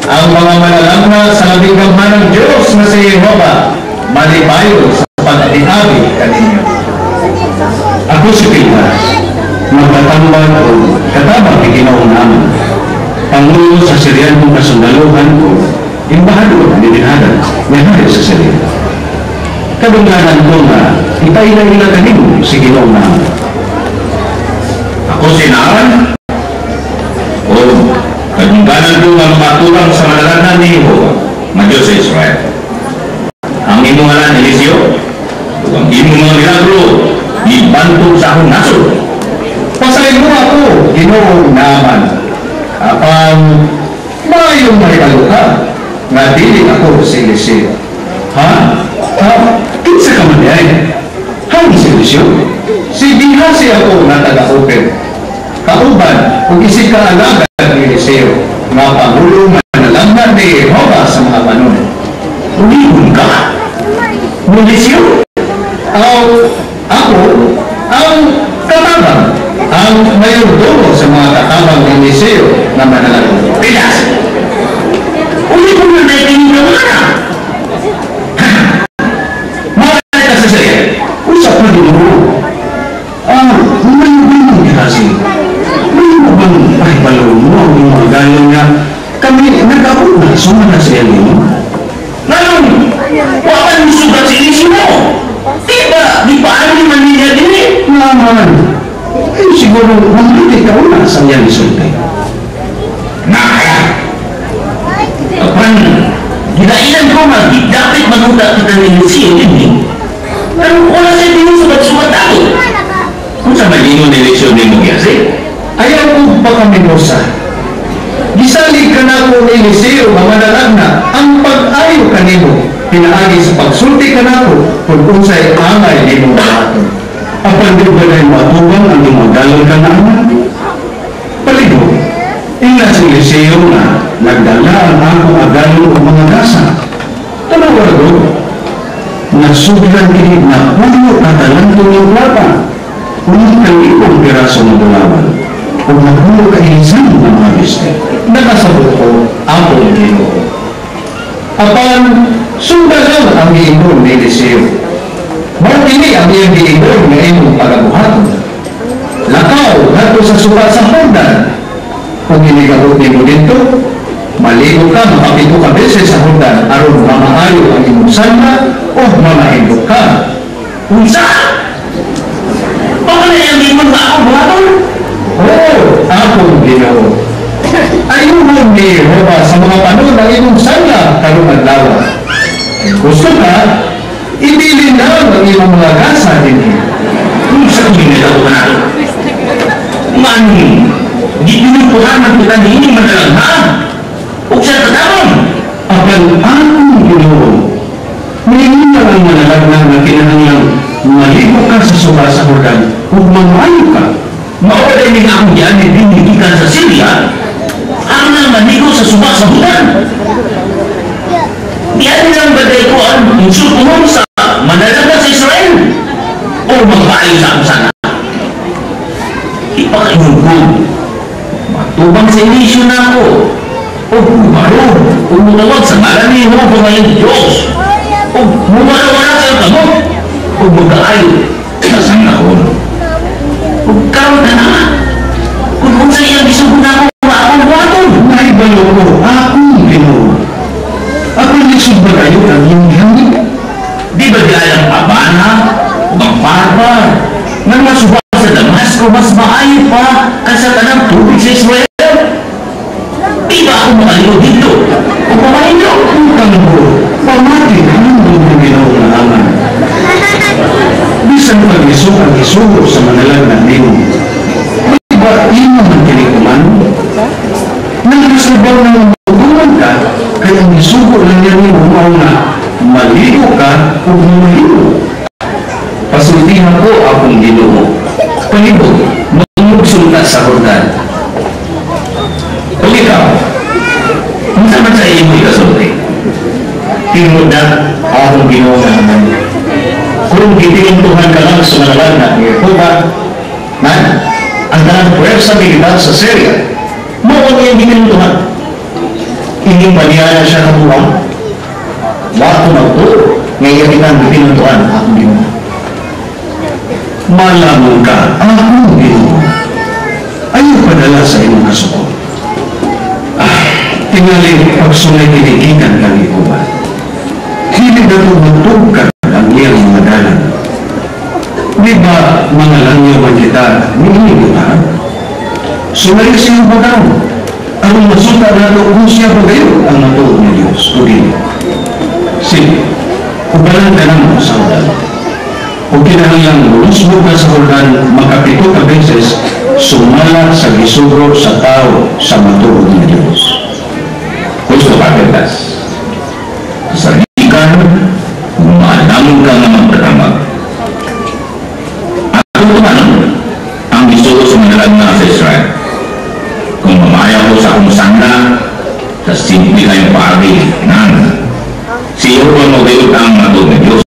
Ang mga manalangna sa labing gamhanang Diyos na si Jehova, malipayo sa pag-atihabi kaninyo. Ako si Pilmas, magtatambal ko katabang ikinaon naman. Pangulo sa Syrian mong kasundaluhan ko, imbahado ang dinihada, nangyari sa Syria. Kadungganan ko nga, ipailang-ilang kanino si ginaon naman. Ako si Naaman, o kadungganan ko nga makatulong sa manalangna ni Jehova, na Diyos sa Israel. Ang imong ngalan Eliseo, ang imong mga milagro, ibantog sa akong naso. Pasahin mo ako, Ginoong Naaman, apang mayong mahitalo ka, nga dili ako si Eliseo. Ha? Kinsa ka man yan? Hanggang si Eliseo? Si Bihasi ako na taga-open. Kauban, kung isi ka-alagad ni Eliseo, nga Pangulo manalangna ni Jehova sa mga panon. Ulihon ka? Ni Eliseo? Ako, ang katabang, ang mayrodomo sa mga katabang ni Eliseo na manalangna. Pilas! Ulihon na natin yung mga usap na din mo. May bintang kasi. May bang pakipalo mo ang mga gano'n nga kami nag-abot na sumana sa iyo. Ngayon, wakan mo sugat sa inisip mo. Diba, di ba ano naman niya din eh? Naman. Siguro, mamalitin ka una sa iyan isulti. Nakaya. Kapan, ginailan ko dapat magulat kita ng Eliseo din. Pero wala siya din sumat-sumat ako. Kung sa malino na eleksyon din mo kasi, ayaw ko ba kami mosa? Gisalig ka na ko ni Eliseo, mga manalangna, ang pag-ayo kanino, pinaagi sa pagsulti ka na ko, kung unsay angay di mo malaton. Apan di ba na yung matubang ang lumagalon ka na naman? Paligo, ina si Eliseo na nagdala ang ako agalon o mga gasa. Tanawa doon. Nasuglan ini na puno katalanto ng plata. Kung kang ikong piraso ng bulawan, kung napuno ka ilisan ng mga biste, nakasabot ko ang Ginoo. Apan, sundalan ang giingon ni Eliseo. Martini ang iyang giingon na imong pagabuhaton. Lakaw, nato sa suba sa Jordan. Kung inigamot ni mo dito, maligo ka, makapito ka beses sa Jordan, aron mamaayo ang imong sana, o mamahindok ka. Unsa? Baka na yung limon na ako buhaton? Oo, akong Ginoo. Ayuhon ni Jehova sa mga panon ng imong sana karong adlaw. Gusto ka, ibilin lang ang imong mga gasa din. Unsa kung ginagawa ko na ito? Mani, di pinupuhan ng kita ni ini manalanghan. O siya tatamang. Apan akong Ginoo. May nga ang manalagnan na kinahanglang maligo ka sa suba sa Jordan kung mamayo ka. Mawalay nga akong yan ay binigikan sa Syria ang nang maligo sa suba sa Jordan. Diyan nilang bagay ko ang insultuhon sa manalagnan sa Israel o magpaayo sa akong sana. Ipakaingon ko, matubang sa inisyo na ako o bumaro o munawag sa ngalan ni Jehova ngayong Diyos. O mumalawa sa kamo o mag-aayo sa sanahon o karoon na na kung sa iyang isugo na ako akong buhaton may balo ko akong Ginoo. Ako nisog ba kayo ang iyong hangin? Di ba di alam Abana o ang barbar nang masuba sa Damasco mas maayo pa ang sa tanang tubig sa Israel? Di ba ako makalino dito? O pamain nyo? Utang ko, pamati ang mga ginawa na aman. Bisan pag-iso ang isugo sa manalag na nimo. Diba, ino man kinikuman? Nagkasabaw na magtutunan ka, kaya ang isugo lang niya nimo mao na maligo ka o maligo. Pasultihan ko akong Ginoo. Palibog, magsulta sa Jordan. O ikaw, ang sama sa iyo mo'y kasulti. Tingod na akong Ginoo na naman. Kung gitintuhan ka lang sa manalag na Yehovah, man, ang dalang pwersa militar sa Syria, mawag niyang gitintuhan. Hindi pa niya siya kabuang. Wato na ito, ngayon ilang gitintuhan akong Ginoo. Malamang ka ang akong Ginoo. Ayaw padala sa iyong kasuko. Tingali pagsulay kinikikan kang ikuman. Hindi na tumutog ka ang iyang mga dalan. Di ba mga langyaw man kita, nililigo ka? Sulay sa iyong pagkaon. Ang masuta na ito kung siya pagayo ang matuod ni Diyos. Tugin. Sige, ubalan ka naman sa Jordan. Kung kinahanglang lulusbog ka sa Jordan, makapito ka beses, sumala sa gisugro sa tao sa matuod ni Diyos. Gusto ka, Bertas? Sa ikan, malamang ka na magdadamag. At kung tumanon, ang gusto ko sa manalag na sa Israel. Kung mamaya ko sa akong sangga, sa simple kayong pari, nan, si Jehovah magayot ang matuod ni Diyos.